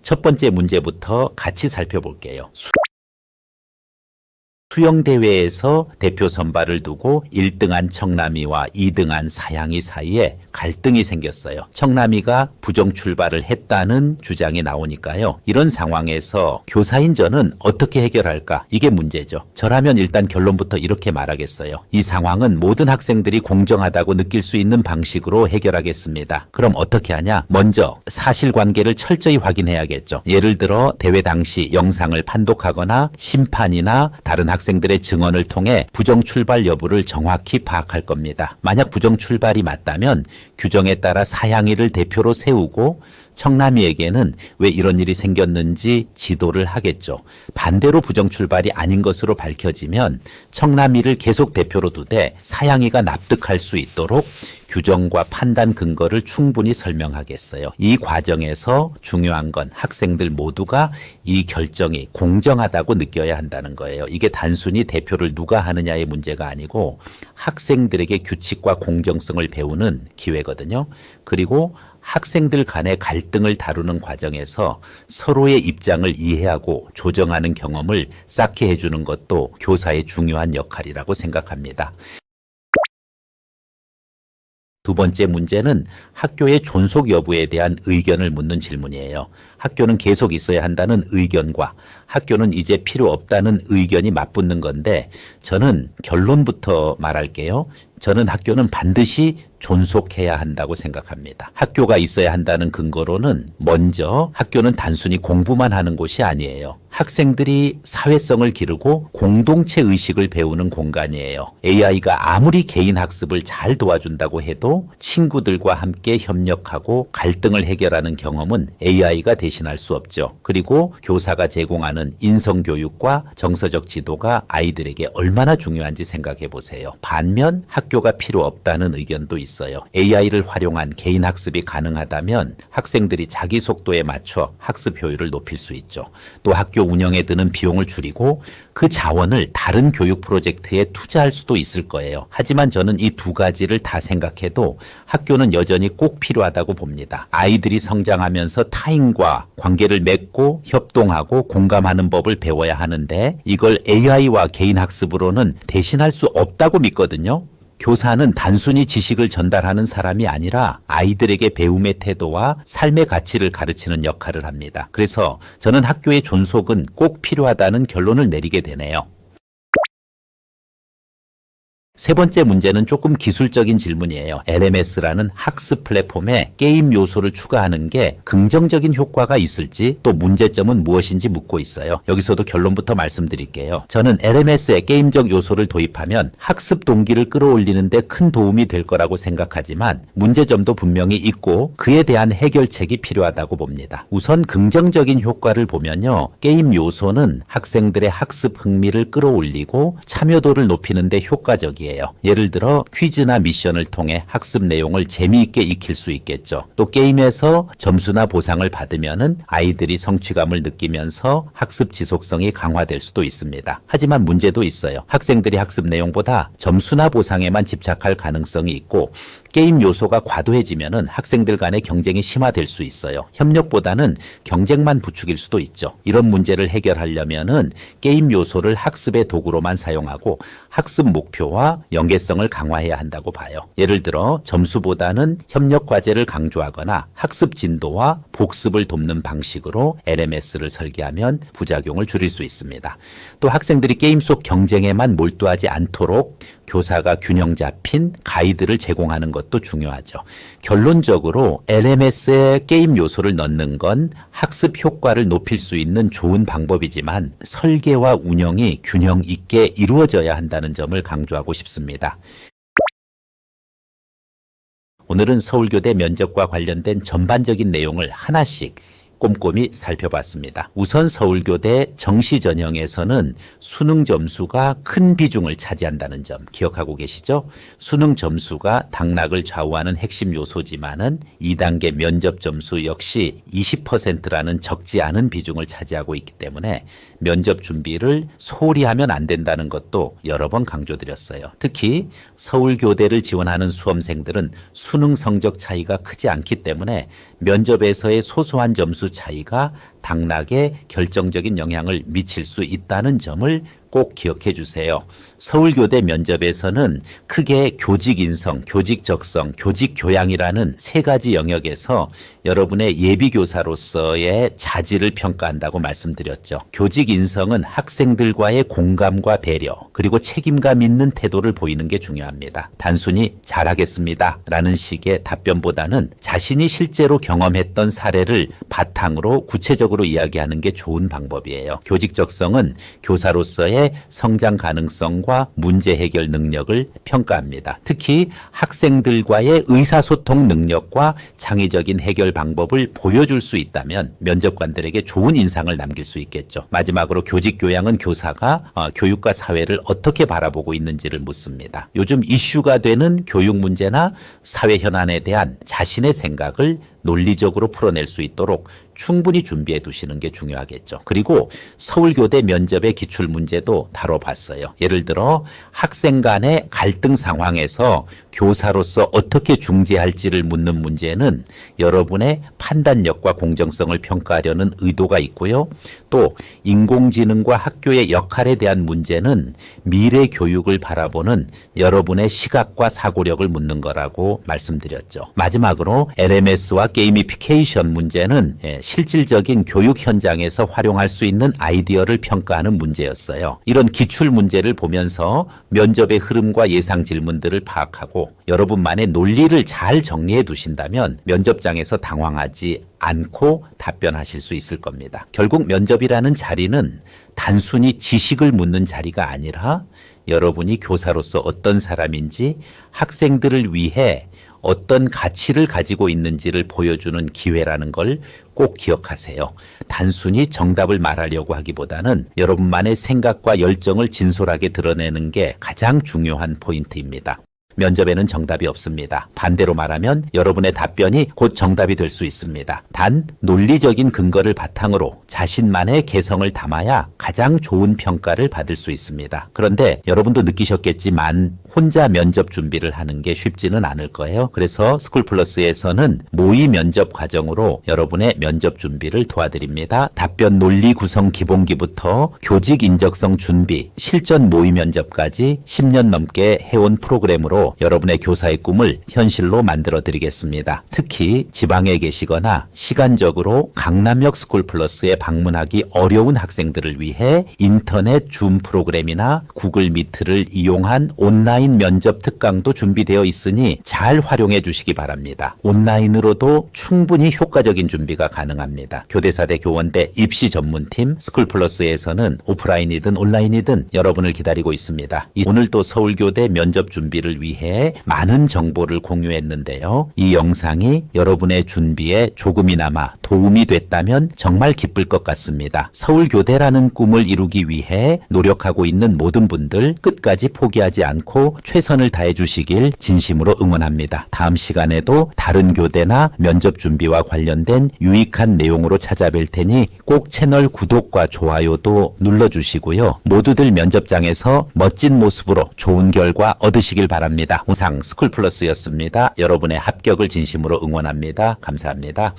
첫 번째 문제부터 같이 살펴볼게요. 수영대회에서 대표 선발을 두고 1등한 청남이와 2등한 사양이 사이에 갈등이 생겼어요. 청남이가 부정 출발을 했다는 주장이 나오니까요. 이런 상황에서 교사인 저는 어떻게 해결할까? 이게 문제죠. 저라면 일단 결론부터 이렇게 말하겠어요. 이 상황은 모든 학생들이 공정하다고 느낄 수 있는 방식으로 해결하겠습니다. 그럼 어떻게 하냐? 먼저 사실관계를 철저히 확인해야겠죠. 예를 들어 대회 당시 영상을 판독하거나 심판이나 다른 학생들의 증언을 통해 부정 출발 여부를 정확히 파악할 겁니다. 만약 부정 출발이 맞다면 규정에 따라 사양이를 대표로 세우고 청남이에게는 왜 이런 일이 생겼는지 지도를 하겠죠. 반대로 부정 출발이 아닌 것으로 밝혀지면 청남이를 계속 대표로 두되 사양이가 납득할 수 있도록 규정과 판단 근거를 충분히 설명하겠어요. 이 과정에서 중요한 건 학생들 모두가 이 결정이 공정하다고 느껴야 한다는 거예요. 이게 단순히 대표를 누가 하느냐의 문제가 아니고 학생들에게 규칙과 공정성을 배우는 기회거든요. 그리고 학생들 간의 갈등을 다루는 과정에서 서로의 입장을 이해하고 조정하는 경험을 쌓게 해주는 것도 교사의 중요한 역할이라고 생각합니다. 두 번째 문제는 학교의 존속 여부에 대한 의견을 묻는 질문이에요. 학교는 계속 있어야 한다는 의견과 학교는 이제 필요 없다는 의견이 맞붙는 건데 저는 결론부터 말할게요. 저는 학교는 반드시 존속해야 한다고 생각합니다. 학교가 있어야 한다는 근거로는 먼저 학교는 단순히 공부만 하는 곳이 아니에요. 학생들이 사회성을 기르고 공동체 의식을 배우는 공간이에요. AI가 아무리 개인 학습을 잘 도와준다고 해도 친구들과 함께 협력하고 갈등을 해결하는 경험은 AI가 대신할 수 없죠. 그리고 교사가 제공하는 인성교육과 정서적 지도가 아이들에게 얼마나 중요한지 생각해 보세요. 반면 학교가 필요 없다는 의견도 있어요. AI를 활용한 개인 학습이 가능하다면 학생들이 자기 속도에 맞춰 학습 효율을 높일 수 있죠. 또 학교 운영에 드는 비용을 줄이고 그 자원을 다른 교육 프로젝트에 투자할 수도 있을 거예요. 하지만 저는 이 두 가지를 다 생각해도 학교는 여전히 꼭 필요하다고 봅니다. 아이들이 성장하면서 타인과 관계를 맺고 협동하고 공감하는 법을 배워야 하는데 이걸 AI와 개인 학습으로는 대신할 수 없다고 믿거든요. 교사는 단순히 지식을 전달하는 사람이 아니라 아이들에게 배움의 태도와 삶의 가치를 가르치는 역할을 합니다. 그래서 저는 학교의 존속은 꼭 필요하다는 결론을 내리게 되네요. 세 번째 문제는 조금 기술적인 질문이에요. LMS라는 학습 플랫폼에 게임 요소를 추가하는 게 긍정적인 효과가 있을지 또 문제점은 무엇인지 묻고 있어요. 여기서도 결론부터 말씀드릴게요. 저는 LMS에 게임적 요소를 도입하면 학습 동기를 끌어올리는 데 큰 도움이 될 거라고 생각하지만 문제점도 분명히 있고 그에 대한 해결책이 필요하다고 봅니다. 우선 긍정적인 효과를 보면요. 게임 요소는 학생들의 학습 흥미를 끌어올리고 참여도를 높이는 데 효과적이에요. 예를 들어 퀴즈나 미션을 통해 학습 내용을 재미있게 익힐 수 있겠죠. 또 게임에서 점수나 보상을 받으면은 아이들이 성취감을 느끼면서 학습 지속성이 강화될 수도 있습니다. 하지만 문제도 있어요. 학생들이 학습 내용보다 점수나 보상에만 집착할 가능성이 있고 게임 요소가 과도해지면은 학생들 간의 경쟁이 심화될 수 있어요. 협력보다는 경쟁만 부추길 수도 있죠. 이런 문제를 해결하려면은 게임 요소를 학습의 도구로만 사용하고 학습 목표와 연계성을 강화해야 한다고 봐요. 예를 들어 점수보다는 협력 과제를 강조하거나 학습 진도와 복습을 돕는 방식으로 LMS를 설계하면 부작용을 줄일 수 있습니다. 또 학생들이 게임 속 경쟁에만 몰두하지 않도록 교사가 균형 잡힌 가이드를 제공하는 것도 중요하죠. 결론적으로 LMS에 게임 요소를 넣는 건 학습 효과를 높일 수 있는 좋은 방법이지만 설계와 운영이 균형 있게 이루어져야 한다는 점을 강조하고 싶습니다. 오늘은 서울교대 면접과 관련된 전반적인 내용을 하나씩 꼼꼼히 살펴봤습니다. 우선 서울교대 정시 전형에서는 수능 점수가 큰 비중을 차지한다는 점 기억하고 계시죠? 수능 점수가 당락을 좌우하는 핵심 요소지만은 2단계 면접 점수 역시 20%라는 적지 않은 비중을 차지하고 있기 때문에 면접 준비를 소홀히 하면 안 된다는 것도 여러 번 강조드렸어요. 특히 서울교대를 지원하는 수험생들은 수능 성적 차이가 크지 않기 때문에 면접에서의 소소한 점수 차이가 당락에 결정적인 영향을 미칠 수 있다는 점을 꼭 기억해 주세요. 서울교대 면접에서는 크게 교직 인성, 교직 적성, 교직 교양이라는 세 가지 영역에서 여러분의 예비교사로서의 자질을 평가한다고 말씀드렸죠. 교직 인성은 학생들과의 공감과 배려, 그리고 책임감 있는 태도를 보이는 게 중요합니다. 단순히 잘하겠습니다 라는 식의 답변보다는 자신이 실제로 경험했던 사례를 바탕으로 구체적으로 이야기하는 게 좋은 방법이에요. 교직 적성은 교사로서의 성장 가능성과 문제 해결 능력을 평가합니다. 특히 학생들과의 의사소통 능력과 창의적인 해결 방법을 보여줄 수 있다면 면접관들에게 좋은 인상을 남길 수 있겠죠. 마지막으로 교직 교양은 교사가 교육과 사회를 어떻게 바라보고 있는지를 묻습니다. 요즘 이슈가 되는 교육 문제나 사회 현안에 대한 자신의 생각을 논리적으로 풀어낼 수 있도록 충분히 준비해 두시는 게 중요하겠죠. 그리고 서울교대 면접의 기출 문제도 다뤄봤어요. 예를 들어 학생 간의 갈등 상황에서 교사로서 어떻게 중재할지를 묻는 문제는 여러분의 판단력과 공정성을 평가하려는 의도가 있고요. 또 인공지능과 학교의 역할에 대한 문제는 미래 교육을 바라보는 여러분의 시각과 사고력을 묻는 거라고 말씀드렸죠. 마지막으로 LMS와 게이미피케이션 문제는 실질적인 교육 현장에서 활용할 수 있는 아이디어를 평가하는 문제였어요. 이런 기출 문제를 보면서 면접의 흐름과 예상 질문들을 파악하고 여러분만의 논리를 잘 정리해 두신다면 면접장에서 당황하지 않고 답변하실 수 있을 겁니다. 결국 면접이라는 자리는 단순히 지식을 묻는 자리가 아니라 여러분이 교사로서 어떤 사람인지 학생들을 위해 어떤 가치를 가지고 있는지를 보여주는 기회라는 걸 꼭 기억하세요. 단순히 정답을 말하려고 하기보다는 여러분만의 생각과 열정을 진솔하게 드러내는 게 가장 중요한 포인트입니다. 면접에는 정답이 없습니다. 반대로 말하면 여러분의 답변이 곧 정답이 될 수 있습니다. 단 논리적인 근거를 바탕으로 자신만의 개성을 담아야 가장 좋은 평가를 받을 수 있습니다. 그런데 여러분도 느끼셨겠지만 혼자 면접 준비를 하는 게 쉽지는 않을 거예요. 그래서 스쿨플러스에서는 모의 면접 과정으로 여러분의 면접 준비를 도와드립니다. 답변 논리 구성 기본기부터 교직 인적성 준비, 실전 모의 면접까지 10년 넘게 해온 프로그램으로 여러분의 교사의 꿈을 현실로 만들어 드리겠습니다. 특히 지방에 계시거나 시간적으로 강남역 스쿨플러스에 방문하기 어려운 학생들을 위해 인터넷 줌 프로그램이나 구글 미트를 이용한 온라인 면접 특강도 준비되어 있으니 잘 활용해 주시기 바랍니다. 온라인으로도 충분히 효과적인 준비가 가능합니다. 교대사대 교원대 입시 전문팀 스쿨플러스에서는 오프라인이든 온라인이든 여러분을 기다리고 있습니다. 오늘도 서울교대 면접 준비를 위해 많은 정보를 공유했는데요. 이 영상이 여러분의 준비에 조금이나마 도움이 됐다면 정말 기쁠 것 같습니다. 서울교대라는 꿈을 이루기 위해 노력하고 있는 모든 분들 끝까지 포기하지 않고 최선을 다해 주시길 진심으로 응원합니다. 다음 시간에도 다른 교대나 면접 준비와 관련된 유익한 내용으로 찾아뵐 테니 꼭 채널 구독과 좋아요도 눌러주시고요. 모두들 면접장에서 멋진 모습으로 좋은 결과 얻으시길 바랍니다. 항상 스쿨플러스였습니다. 여러분의 합격을 진심으로 응원합니다. 감사합니다.